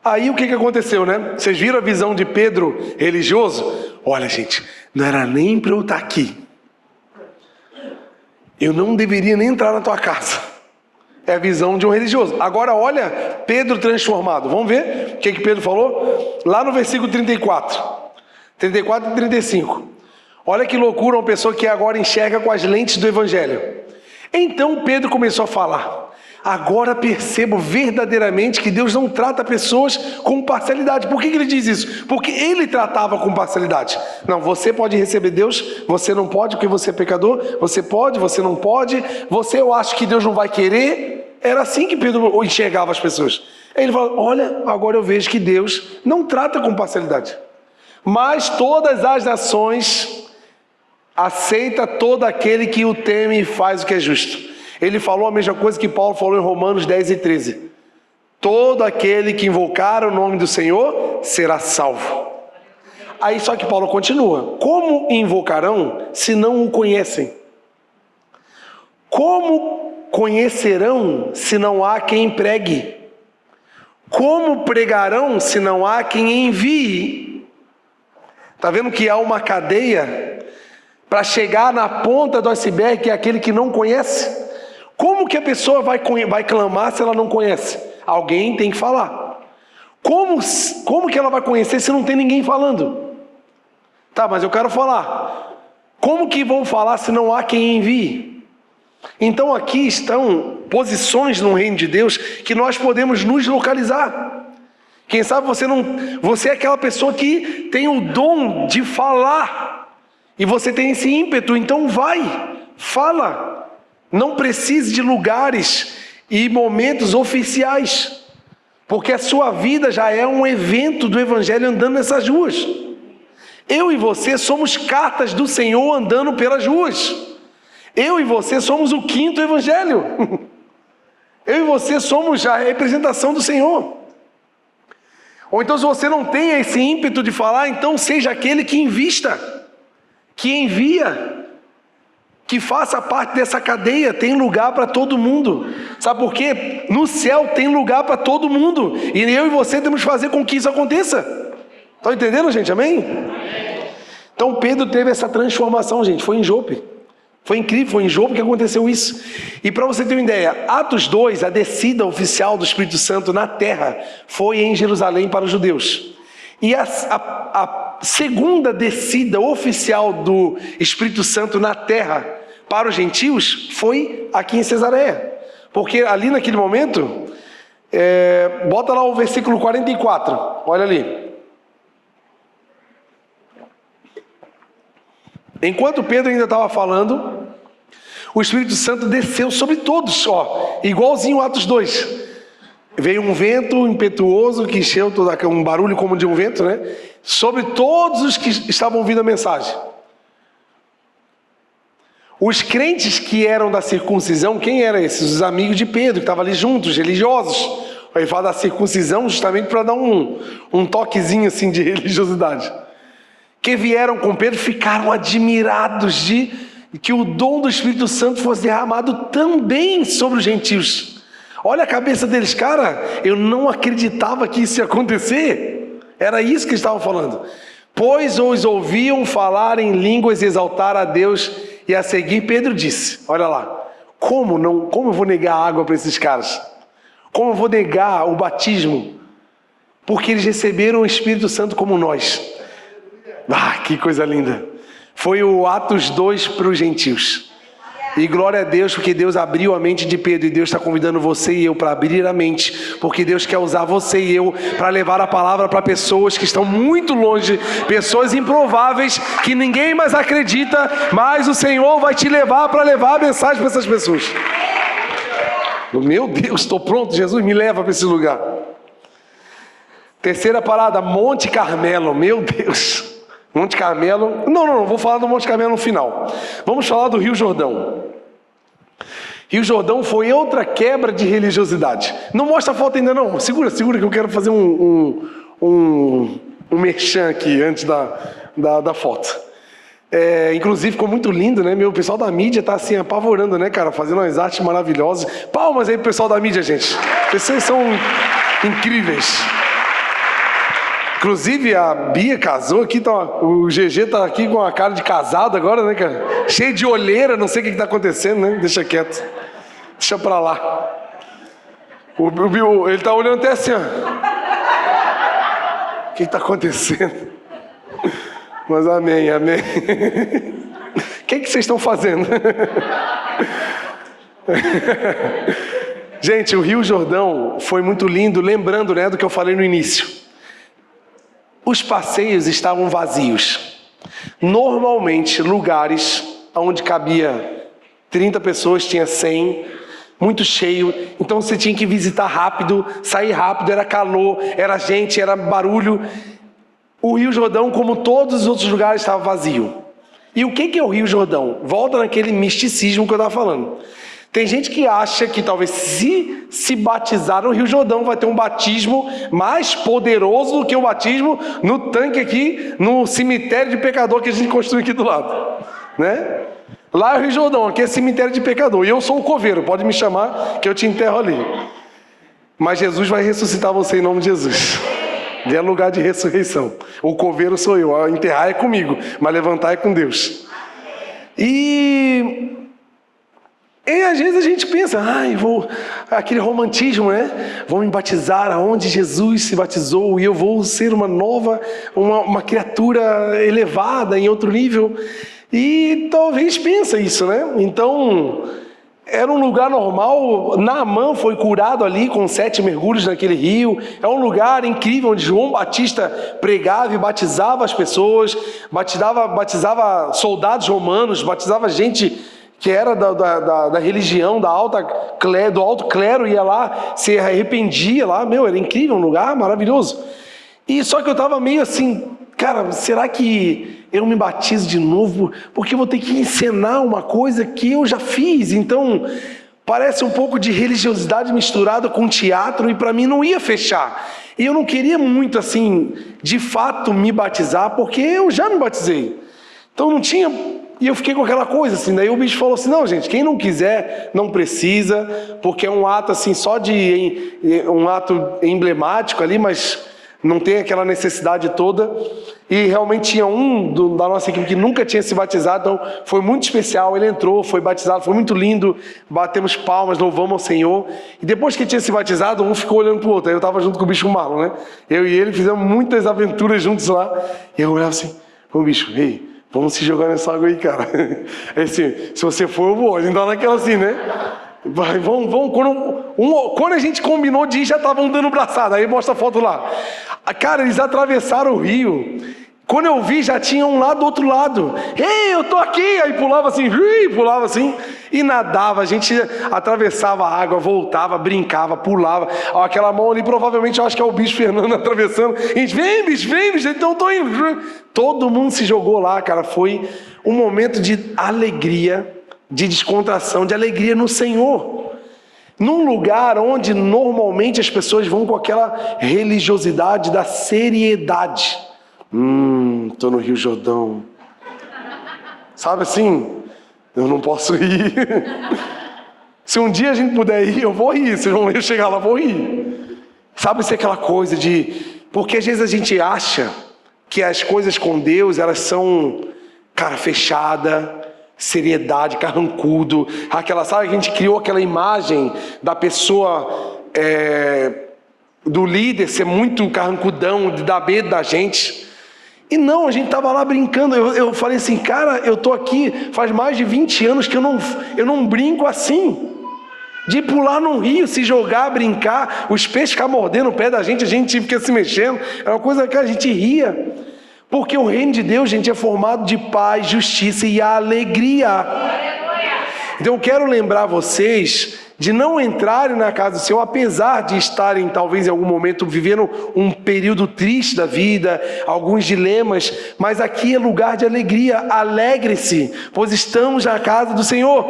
Aí o que aconteceu, né? Vocês viram a visão de Pedro religioso? Olha, gente, não era nem para eu estar aqui. Eu não deveria nem entrar na tua casa. É a visão de um religioso. Agora olha Pedro transformado. Vamos ver o que Pedro falou? Lá no versículo 34 e 35. Olha que loucura uma pessoa que agora enxerga com as lentes do Evangelho. Então Pedro começou a falar. Agora percebo verdadeiramente que Deus não trata pessoas com parcialidade. Por que ele diz isso? Porque ele tratava com parcialidade. Não, você pode receber Deus, você não pode porque você é pecador, você pode, você não pode, você eu acho que Deus não vai querer. Era assim que Pedro enxergava as pessoas. Aí ele fala, olha, agora eu vejo que Deus não trata com parcialidade. Mas todas as nações aceita todo aquele que o teme e faz o que é justo. Ele falou a mesma coisa que Paulo falou em Romanos 10 e 13. Todo aquele que invocar o nome do Senhor será salvo. Aí só que Paulo continua. Como invocarão se não o conhecem? Como conhecerão se não há quem pregue? Como pregarão se não há quem envie? Está vendo que há uma cadeia para chegar na ponta do iceberg, que é aquele que não conhece? Como que a pessoa vai clamar se ela não conhece? Alguém tem que falar. Como que ela vai conhecer se não tem ninguém falando? Tá, mas eu quero falar. Como que vão falar se não há quem envie? Então aqui estão posições no reino de Deus que nós podemos nos localizar. Quem sabe você é aquela pessoa que tem o dom de falar. E você tem esse ímpeto, então fala. Não precise de lugares e momentos oficiais, porque a sua vida já é um evento do Evangelho andando nessas ruas. Eu e você somos cartas do Senhor andando pelas ruas. Eu e você somos o quinto Evangelho. Eu e você somos a representação do Senhor. Ou então, se você não tem esse ímpeto de falar, então seja aquele que invista, que envia, que faça parte dessa cadeia. Tem lugar para todo mundo. Sabe por quê? No céu tem lugar para todo mundo. E eu e você temos que fazer com que isso aconteça. Estão entendendo, gente? Amém? Então Pedro teve essa transformação, gente. Foi em Jope. Foi incrível, foi em Jope que aconteceu isso. E para você ter uma ideia, Atos 2, a descida oficial do Espírito Santo na terra, foi em Jerusalém para os judeus. E a segunda descida oficial do Espírito Santo na terra para os gentios foi aqui em Cesareia. Porque ali naquele momento, bota lá o versículo 44, olha ali. Enquanto Pedro ainda estava falando, o Espírito Santo desceu sobre todos, igualzinho Atos 2. Veio um vento impetuoso que encheu um barulho como de um vento, né? Sobre todos os que estavam ouvindo a mensagem. Os crentes que eram da circuncisão, quem eram esses? Os amigos de Pedro, que estavam ali juntos, religiosos. Ele fala da circuncisão justamente para dar um toquezinho assim de religiosidade. Que vieram com Pedro, ficaram admirados de que o dom do Espírito Santo fosse derramado também sobre os gentios. Olha a cabeça deles, cara, eu não acreditava que isso ia acontecer. Era isso que eles estavam falando. Pois os ouviam falar em línguas e exaltar a Deus, e a seguir Pedro disse, olha lá, como eu vou negar a água para esses caras? Como eu vou negar o batismo? Porque eles receberam o Espírito Santo como nós. Que coisa linda. Foi o Atos 2 para os gentios. E glória a Deus, porque Deus abriu a mente de Pedro. E Deus está convidando você e eu para abrir a mente. Porque Deus quer usar você e eu para levar a palavra para pessoas que estão muito longe. Pessoas improváveis, que ninguém mais acredita. Mas o Senhor vai te levar para levar a mensagem para essas pessoas. Meu Deus, estou pronto. Jesus, me leva para esse lugar. Terceira parada, Monte Carmelo. Meu Deus. Monte Carmelo, não, vou falar do Monte Carmelo no final. Vamos falar do Rio Jordão. Rio Jordão foi outra quebra de religiosidade. Não mostra a foto ainda não, segura que eu quero fazer um merchan aqui antes da foto. Inclusive ficou muito lindo, né? O pessoal da mídia tá assim apavorando, né, cara? Fazendo umas artes maravilhosas. Palmas aí pro pessoal da mídia, gente. Vocês são incríveis. Inclusive a Bia casou aqui, o GG tá aqui com a cara de casado agora, né, cara? Cheio de olheira, não sei o que tá acontecendo, né? Deixa quieto. Deixa pra lá. Ele tá olhando até assim, ó. O que tá acontecendo? Mas amém. O que vocês estão fazendo? Gente, o Rio Jordão foi muito lindo, lembrando, né, do que eu falei no início. Os passeios estavam vazios. Normalmente, lugares onde cabia 30 pessoas, tinha 100, muito cheio. Então você tinha que visitar rápido, sair rápido, era calor, era gente, era barulho. O Rio Jordão, como todos os outros lugares, estava vazio. E o que é o Rio Jordão? Volta naquele misticismo que eu estava falando. Tem gente que acha que talvez se batizar no Rio Jordão vai ter um batismo mais poderoso do que o batismo no tanque aqui, no cemitério de pecador que a gente construiu aqui do lado, né? Lá é o Rio Jordão, aqui é cemitério de pecador. E eu sou o coveiro, pode me chamar que eu te enterro ali. Mas Jesus vai ressuscitar você em nome de Jesus. E é lugar de ressurreição. O coveiro sou eu, enterrar é comigo, mas levantar é com Deus. E às vezes a gente pensa, aquele romantismo, né? Vou me batizar aonde Jesus se batizou e eu vou ser uma criatura elevada em outro nível. E talvez pensa isso, né? Então, era um lugar normal. Naamã foi curado ali com 7 mergulhos naquele rio. É um lugar incrível onde João Batista pregava e batizava as pessoas, batizava soldados romanos, batizava gente que era da religião, do alto clero, ia lá, se arrependia lá, era incrível, um lugar maravilhoso. E só que eu estava meio assim, cara, será que eu me batizo de novo? Porque eu vou ter que encenar uma coisa que eu já fiz. Então, parece um pouco de religiosidade misturada com teatro, e para mim não ia fechar. E eu não queria muito, assim, de fato me batizar, porque eu já me batizei. Então não tinha... E eu fiquei com aquela coisa, assim, daí o bicho falou assim, não, gente, quem não quiser, não precisa, porque é um ato, assim, só de... um ato emblemático ali, mas não tem aquela necessidade toda. E realmente tinha da nossa equipe que nunca tinha se batizado, então foi muito especial, ele entrou, foi batizado, foi muito lindo, batemos palmas, louvamos ao Senhor. E depois que ele tinha se batizado, um ficou olhando pro outro, aí eu estava junto com o bicho Marlon, né? Eu e ele fizemos muitas aventuras juntos lá, e eu olhava assim, ô bicho, ei... Vamos se jogar nessa água aí, cara. É assim, se você for, eu vou. A gente tá naquela assim, né? Vai, vamos. Quando a gente combinou de ir, já estavam dando braçada. Aí mostra a foto lá. Cara, eles atravessaram o rio. Quando eu vi, já tinha um lá do outro lado. Ei, eu tô aqui! Aí pulava assim, e nadava. A gente atravessava a água, voltava, brincava, pulava. Aquela mão ali, provavelmente, eu acho que é o bicho Fernando atravessando. A gente, vem, bicho, então eu tô indo. Todo mundo se jogou lá, cara. Foi um momento de alegria, de descontração, de alegria no Senhor. Num lugar onde normalmente as pessoas vão com aquela religiosidade da seriedade. Tô no Rio Jordão. Sabe assim? Eu não posso ir. Se um dia a gente puder ir, eu vou rir. Vocês vão ver eu chegar lá, vou rir. Sabe se aquela coisa de... Porque às vezes a gente acha que as coisas com Deus, elas são, cara, fechada, seriedade, carrancudo. Sabe, a gente criou aquela imagem da pessoa, do líder ser muito carrancudão, de dar medo da gente. E não, a gente estava lá brincando. Eu falei assim, cara, eu tô aqui faz mais de 20 anos que eu não brinco assim. De pular num rio, se jogar, brincar, os peixes ficar mordendo o pé da gente, a gente fica se mexendo. É uma coisa que a gente ria. Porque o reino de Deus, gente, é formado de paz, justiça e alegria. Então eu quero lembrar vocês de não entrarem na casa do Senhor, apesar de estarem talvez em algum momento vivendo um período triste da vida, alguns dilemas, mas aqui é lugar de alegria. Alegre-se, pois estamos na casa do Senhor.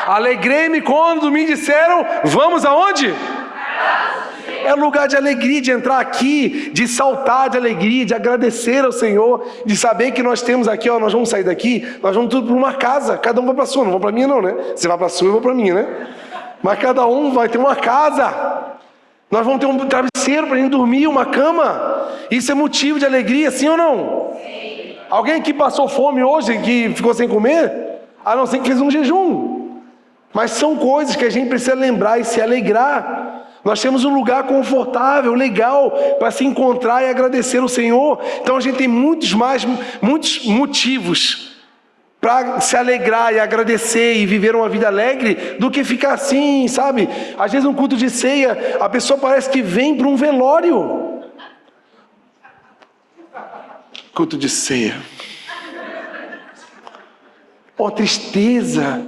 Alegrei-me quando me disseram, vamos aonde? É lugar de alegria, de entrar aqui, de saltar de alegria, de agradecer ao Senhor, de saber que nós temos aqui, nós vamos sair daqui, nós vamos tudo para uma casa, cada um vai para a sua, não vou para a minha não, né? Você vai para a sua, eu vou para a minha, né? Mas cada um vai ter uma casa, nós vamos ter um travesseiro para a gente dormir, uma cama. Isso é motivo de alegria, sim ou não? Sim. Alguém que passou fome hoje, que ficou sem comer? A não ser que fez um jejum. Mas são coisas que a gente precisa lembrar e se alegrar. Nós temos um lugar confortável, legal, para se encontrar e agradecer ao Senhor. Então a gente tem muitos motivos para se alegrar e agradecer e viver uma vida alegre do que ficar assim, sabe? Às vezes um culto de ceia, a pessoa parece que vem para um velório. Culto de ceia. Ó, tristeza.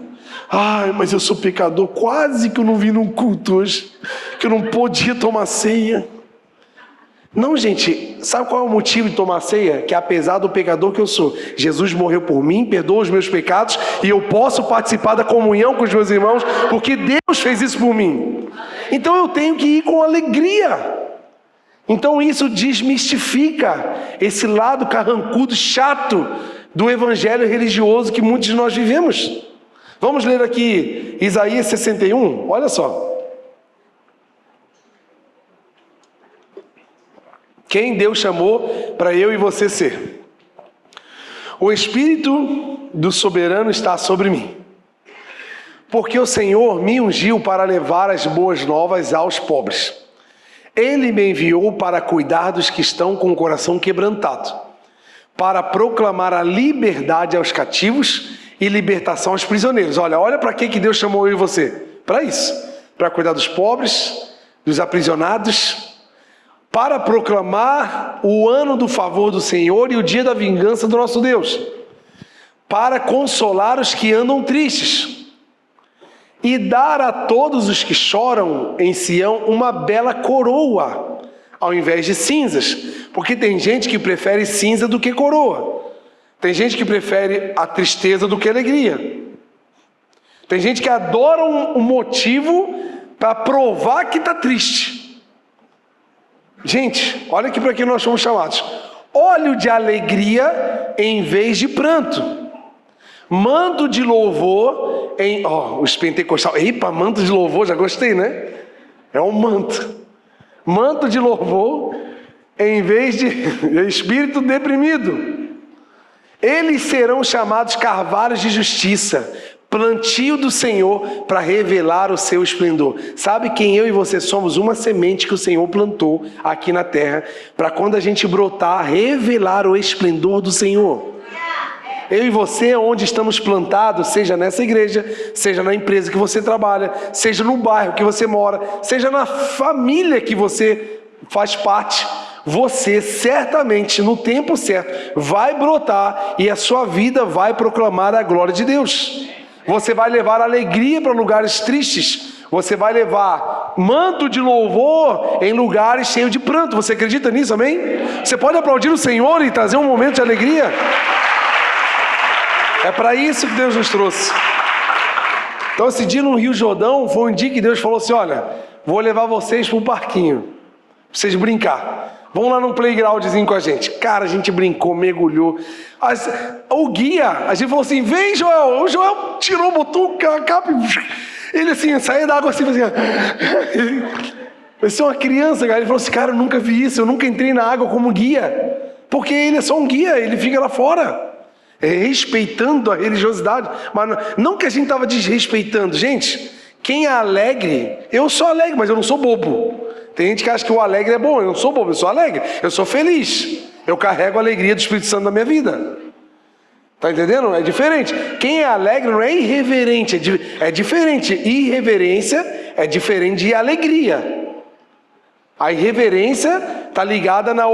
Ai, mas eu sou pecador, quase que eu não vim num culto hoje, que eu não podia tomar ceia. Não, gente, sabe qual é o motivo de tomar ceia? Que apesar do pecador que eu sou, Jesus morreu por mim, perdoa os meus pecados, e eu posso participar da comunhão com os meus irmãos, porque Deus fez isso por mim. Então eu tenho que ir com alegria. Então isso desmistifica esse lado carrancudo, chato, do evangelho religioso que muitos de nós vivemos. Vamos ler aqui Isaías 61, olha só. Quem Deus chamou para eu e você ser. O Espírito do Soberano está sobre mim, porque o Senhor me ungiu para levar as boas novas aos pobres. Ele me enviou para cuidar dos que estão com o coração quebrantado, para proclamar a liberdade aos cativos e libertação aos prisioneiros. Olha para que Deus chamou eu e você? Para isso, para cuidar dos pobres, dos aprisionados, para proclamar o ano do favor do Senhor e o dia da vingança do nosso Deus, para consolar os que andam tristes e dar a todos os que choram em Sião uma bela coroa, ao invés de cinzas, porque tem gente que prefere cinza do que coroa. Tem gente que prefere a tristeza do que a alegria. Tem gente que adora um motivo para provar que está triste. Gente, olha aqui para que nós somos chamados. Óleo de alegria em vez de pranto. Manto de louvor em... os pentecostais. Epa, manto de louvor, já gostei, né? É um manto. Manto de louvor em vez de espírito deprimido. Eles serão chamados carvalhos de justiça, plantio do Senhor para revelar o seu esplendor. Sabe quem eu e você somos? Uma semente que o Senhor plantou aqui na terra, para quando a gente brotar, revelar o esplendor do Senhor. Eu e você, onde estamos plantados, seja nessa igreja, seja na empresa que você trabalha, seja no bairro que você mora, seja na família que você faz parte, você certamente, no tempo certo, vai brotar e a sua vida vai proclamar a glória de Deus. Você vai levar alegria para lugares tristes. Você vai levar manto de louvor em lugares cheios de pranto. Você acredita nisso, amém? Você pode aplaudir o Senhor e trazer um momento de alegria? É para isso que Deus nos trouxe. Então esse dia no Rio Jordão foi um dia que Deus falou assim: olha, vou levar vocês para um parquinho, para vocês brincar. Vamos lá num playgroundzinho com a gente. Cara, a gente brincou, mergulhou. O guia, a gente falou assim: vem, Joel. O Joel tirou, botou a capa. Ele assim, saía da água assim, fazia... Você é uma criança, cara. Ele falou assim: cara, eu nunca vi isso. Eu nunca entrei na água como guia. Porque ele é só um guia, ele fica lá fora. Respeitando a religiosidade. Mas não que a gente estava desrespeitando. Gente, quem é alegre... Eu sou alegre, mas eu não sou bobo. Tem gente que acha que o alegre é bom. Eu não sou bobo, eu sou alegre. Eu sou feliz. Eu carrego a alegria do Espírito Santo na minha vida. Tá entendendo? É diferente. Quem é alegre não é irreverente. É diferente. Irreverência é diferente de alegria. A irreverência está ligada na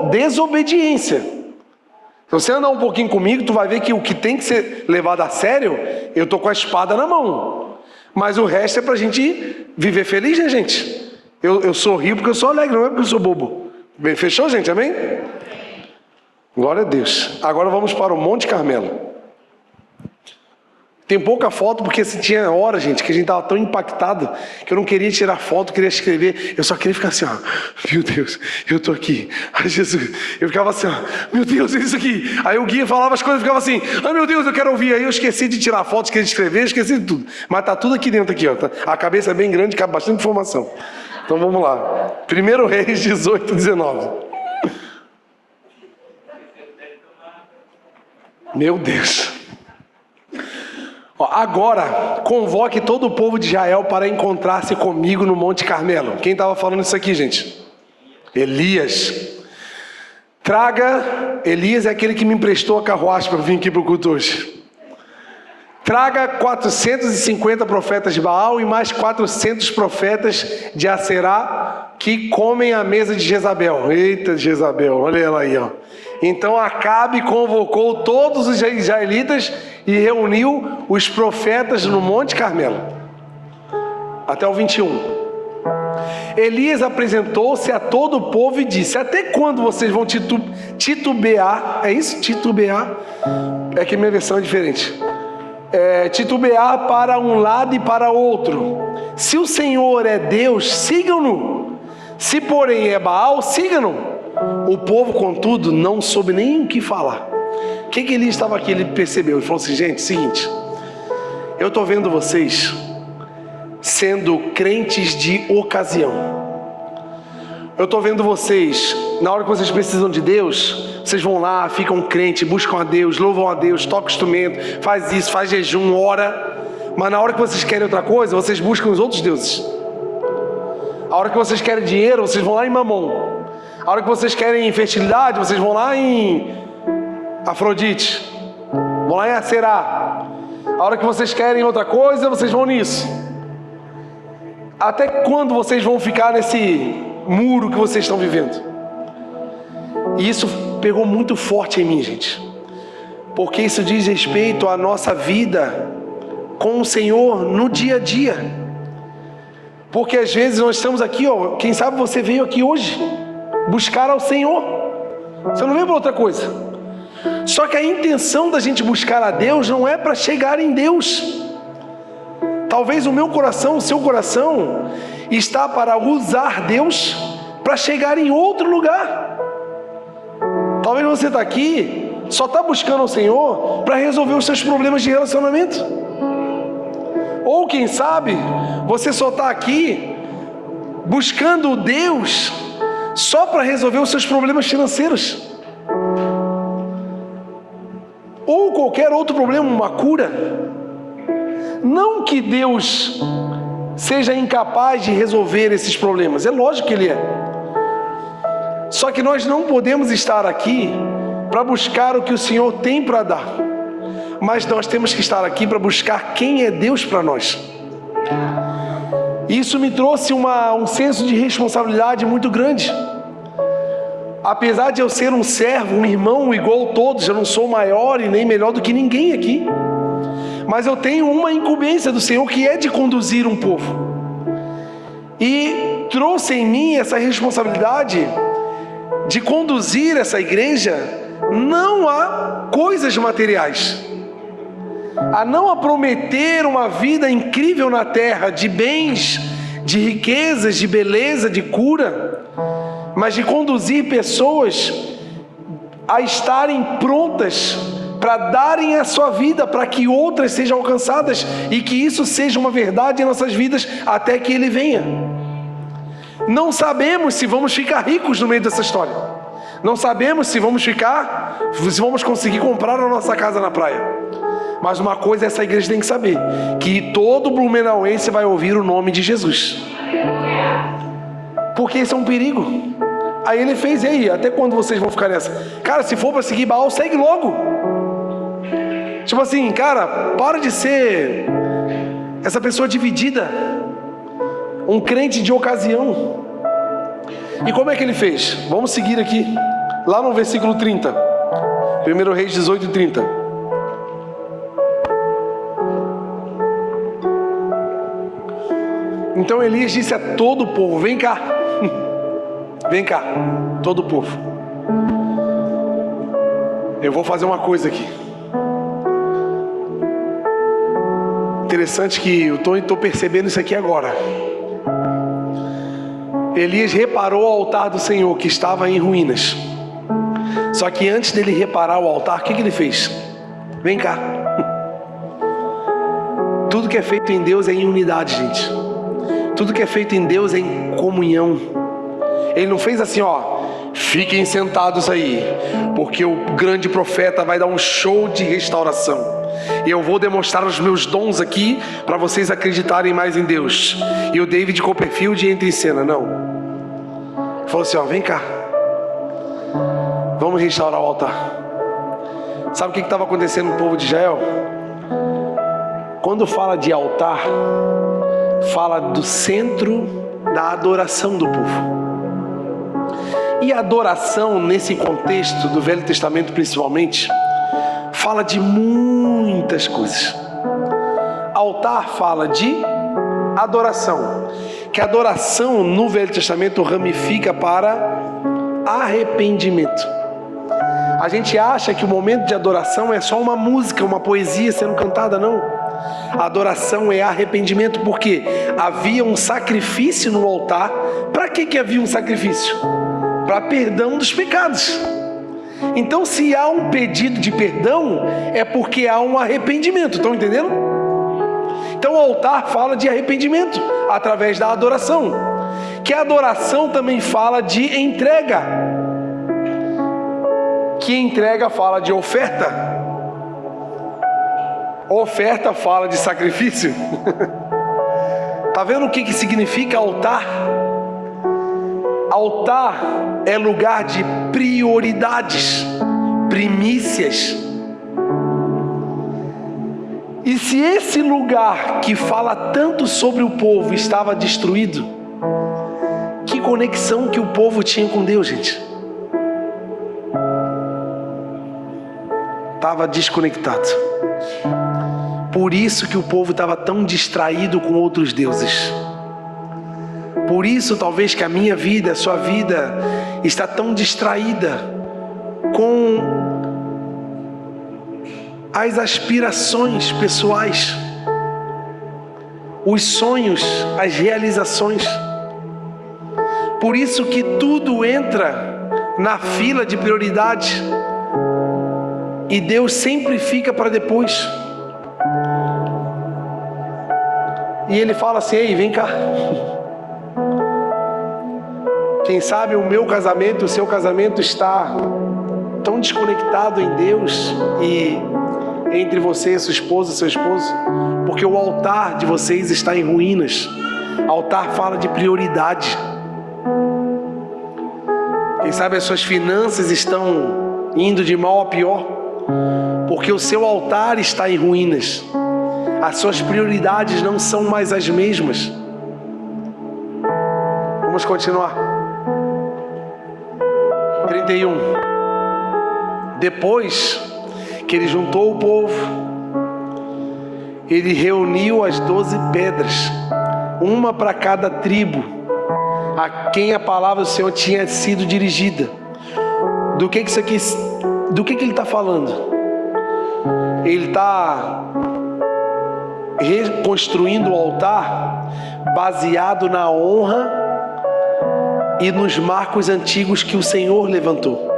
desobediência. Se você andar um pouquinho comigo, tu vai ver que o que tem que ser levado a sério, eu tô com a espada na mão. Mas o resto é pra gente viver feliz, né, gente? Eu sorrio porque eu sou alegre, não é porque eu sou bobo. Bem, fechou, gente? Amém? Glória a Deus. Agora vamos para o Monte Carmelo. Tem pouca foto porque se tinha hora, gente, que a gente estava tão impactado que eu não queria tirar foto, queria escrever. Eu só queria ficar assim, ó. Meu Deus, eu estou aqui. Ai, Jesus. Eu ficava assim, ó. Meu Deus, é isso aqui. Aí o guia falava as coisas e ficava assim. Ai, meu Deus, eu quero ouvir. Aí eu esqueci de tirar foto, esqueci de escrever, esqueci de tudo. Mas tá tudo aqui dentro, aqui, ó. A cabeça é bem grande, cabe bastante informação. Então vamos lá. 1 Reis 18, 19. Meu Deus. Agora, convoque todo o povo de Israel para encontrar-se comigo no Monte Carmelo. Quem estava falando isso aqui, gente? Elias. Elias é aquele que me emprestou a carruagem para vir aqui para o culto hoje. Traga 450 profetas de Baal e mais 400 profetas de Aserá que comem à mesa de Jezabel. Eita, Jezabel, olha ela aí, ó. Então Acabe convocou todos os israelitas e reuniu os profetas no Monte Carmelo. Até o 21. Elias apresentou-se a todo o povo e disse: até quando vocês vão titubear? É isso? Titubear? É que minha versão é diferente. Titubear para um lado e para outro. Se o Senhor é Deus, sigam-no. Se porém é Baal, sigam-no. O povo, contudo, não soube nem o que falar. O que ele estava aqui? Ele percebeu, ele falou assim: gente, seguinte, eu estou vendo vocês sendo crentes de ocasião. Eu estou vendo vocês, na hora que vocês precisam de Deus, vocês vão lá, ficam crentes, buscam a Deus, louvam a Deus, tocam instrumento, faz isso, faz jejum, ora. Mas na hora que vocês querem outra coisa, vocês buscam os outros deuses. A hora que vocês querem dinheiro, vocês vão lá em Mamon. A hora que vocês querem fertilidade, vocês vão lá em Afrodite. Vão lá em Aserá. A hora que vocês querem outra coisa, vocês vão nisso. Até quando vocês vão ficar nesse muro que vocês estão vivendo? E isso pegou muito forte em mim, gente. Porque isso diz respeito à nossa vida com o Senhor no dia a dia. Porque às vezes nós estamos aqui, ó, quem sabe você veio aqui hoje buscar ao Senhor. Você não veio para outra coisa. Só que a intenção da gente buscar a Deus não é para chegar em Deus. Talvez o meu coração, o seu coração, está para usar Deus para chegar em outro lugar. Talvez você está aqui, só está buscando o Senhor para resolver os seus problemas de relacionamento. Ou quem sabe, você só está aqui buscando Deus só para resolver os seus problemas financeiros. Ou qualquer outro problema, uma cura. Não que Deus seja incapaz de resolver esses problemas, é lógico que Ele é. Só que nós não podemos estar aqui para buscar o que o Senhor tem para dar, mas nós temos que estar aqui para buscar quem é Deus para nós. Isso me trouxe um senso de responsabilidade muito grande. Apesar de eu ser um servo, um irmão igual a todos, eu não sou maior e nem melhor do que ninguém aqui, mas eu tenho uma incumbência do Senhor, que é de conduzir um povo, e trouxe em mim essa responsabilidade de conduzir essa igreja não a coisas materiais, a prometer uma vida incrível na terra, de bens, de riquezas, de beleza, de cura, mas de conduzir pessoas a estarem prontas para darem a sua vida, para que outras sejam alcançadas, e que isso seja uma verdade em nossas vidas até que Ele venha. Não sabemos se vamos ficar ricos no meio dessa história, não sabemos se vamos conseguir comprar a nossa casa na praia, mas uma coisa essa igreja tem que saber, que todo blumenauense vai ouvir o nome de Jesus, porque isso é um perigo. Aí Ele fez, e aí, até quando vocês vão ficar nessa? Cara, se for para seguir Baal, segue logo. Tipo assim, cara, para de ser essa pessoa dividida, um crente de ocasião. E como é que Ele fez? Vamos seguir aqui, lá no versículo 30, 1 Reis 18 e 30. Então Elias disse a todo o povo: vem cá, vem cá, todo o povo, eu vou fazer uma coisa aqui. Interessante que eu estou percebendo isso aqui agora. Elias reparou o altar do Senhor, que estava em ruínas. Só que antes dele reparar o altar, o que ele fez? Vem cá. Tudo que é feito em Deus é em unidade, gente. Tudo que é feito em Deus é em comunhão. Ele não fez assim, ó, fiquem sentados aí, porque o grande profeta vai dar um show de restauração, e eu vou demonstrar os meus dons aqui para vocês acreditarem mais em Deus. E o David Copperfield entra em cena. Não. Ele falou assim, ó, vem cá, vamos restaurar o altar. Sabe o que estava acontecendo no povo de Israel? Quando fala de altar, fala do centro da adoração do povo. E a adoração, nesse contexto do Velho Testamento principalmente, fala de muitas coisas. Altar fala de adoração, que a adoração no Velho Testamento ramifica para arrependimento. A gente acha que o momento de adoração é só uma música, uma poesia sendo cantada. Não. A adoração é arrependimento, porque havia um sacrifício no altar. Para que havia um sacrifício? Para perdão dos pecados. Então, se há um pedido de perdão, é porque há um arrependimento. Estão entendendo? Então, o altar fala de arrependimento através da adoração. Que a adoração também fala de entrega. Que entrega fala de oferta. Oferta fala de sacrifício. Tá vendo o que significa altar? Altar é lugar de prioridades, primícias. E se esse lugar que fala tanto sobre o povo estava destruído, que conexão que o povo tinha com Deus, gente? Estava desconectado. Por isso que o povo estava tão distraído com outros deuses. Por isso talvez que a minha vida, a sua vida está tão distraída com as aspirações pessoais, os sonhos, as realizações. Por isso que tudo entra na fila de prioridade e Deus sempre fica para depois. E Ele fala assim: ei, vem cá. Quem sabe o meu casamento, o seu casamento está tão desconectado em Deus e entre você, sua esposa, seu esposo, porque o altar de vocês está em ruínas. Altar fala de prioridade. Quem sabe as suas finanças estão indo de mal a pior, porque o seu altar está em ruínas. As suas prioridades não são mais as mesmas. Vamos continuar. 31. Depois que ele juntou o povo, ele reuniu as 12 pedras, uma para cada tribo, a quem a palavra do Senhor tinha sido dirigida. Do que ele está falando? Ele está reconstruindo o altar baseado na honra e nos marcos antigos que o Senhor levantou.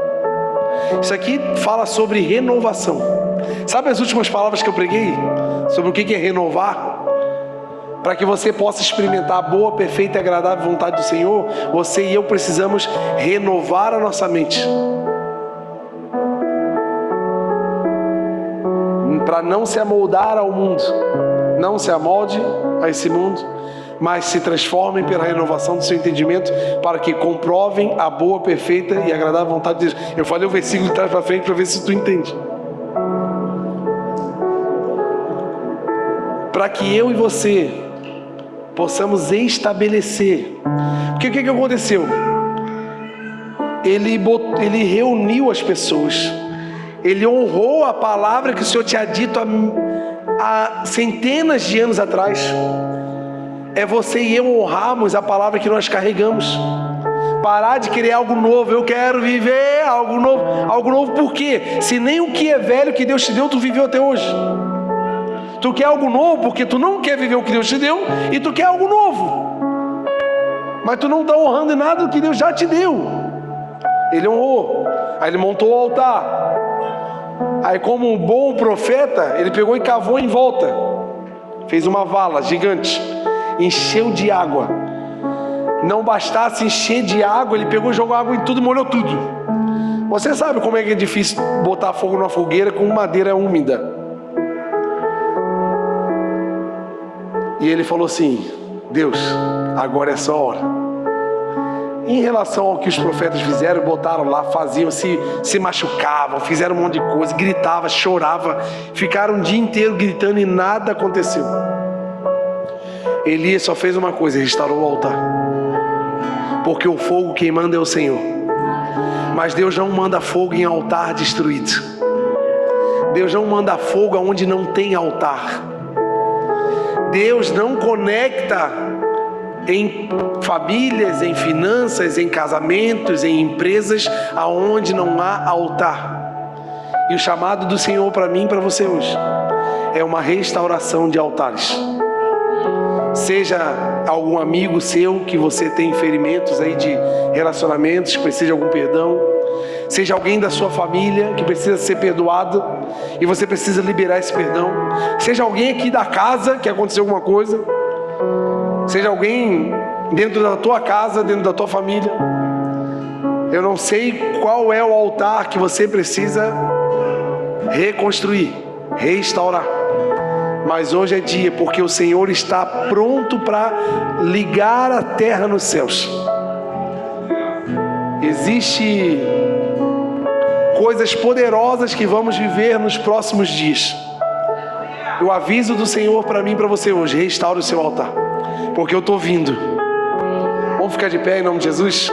Isso aqui fala sobre renovação. Sabe as últimas palavras que eu preguei? Sobre o que é renovar? Para que você possa experimentar a boa, perfeita e agradável vontade do Senhor, você e eu precisamos renovar a nossa mente. Para não se amoldar ao mundo. Não se amolde a esse mundo, mas se transformem pela renovação do seu entendimento, para que comprovem a boa, perfeita e agradável vontade de Deus. Eu falei o versículo de trás para frente para ver se tu entende. Para que eu e você possamos estabelecer. Porque o que aconteceu? Ele reuniu as pessoas. Ele honrou a palavra que o Senhor tinha dito há centenas de anos atrás. É você e eu honrarmos a palavra que nós carregamos. Parar de querer algo novo. Eu quero viver algo novo. Algo novo por quê? Se nem o que é velho que Deus te deu, tu viveu até hoje. Tu quer algo novo porque tu não quer viver o que Deus te deu, e tu quer algo novo, mas tu não está honrando em nada do que Deus já te deu. Ele honrou. Aí ele montou o altar. Aí, como um bom profeta, ele pegou e cavou em volta. Fez uma vala gigante. Encheu de água. Não bastasse encher de água, ele pegou e jogou água em tudo e molhou tudo. Você sabe como é que é difícil botar fogo numa fogueira com madeira úmida. E ele falou assim: Deus, agora é só a hora. Em relação ao que os profetas fizeram, botaram lá, faziam, se machucavam, fizeram um monte de coisa, gritavam, choravam, ficaram o dia inteiro gritando e nada aconteceu. Elias só fez uma coisa: restaurou o altar. Porque o fogo quem manda é o Senhor. Mas Deus não manda fogo em altar destruído. Deus não manda fogo aonde não tem altar. Deus não conecta em famílias, em finanças, em casamentos, em empresas aonde não há altar. E o chamado do Senhor para mim e para você hoje é uma restauração de altares. Seja algum amigo seu que você tem ferimentos aí de relacionamentos, que precisa de algum perdão. Seja alguém da sua família que precisa ser perdoado e você precisa liberar esse perdão. Seja alguém aqui da casa que aconteceu alguma coisa. Seja alguém dentro da tua casa, dentro da tua família. Eu não sei qual é o altar que você precisa reconstruir, restaurar. Mas hoje é dia, porque o Senhor está pronto para ligar a terra nos céus. Existe coisas poderosas que vamos viver nos próximos dias. O aviso do Senhor para mim e para você hoje: restaure o seu altar, porque eu estou vindo. Vamos ficar de pé em nome de Jesus?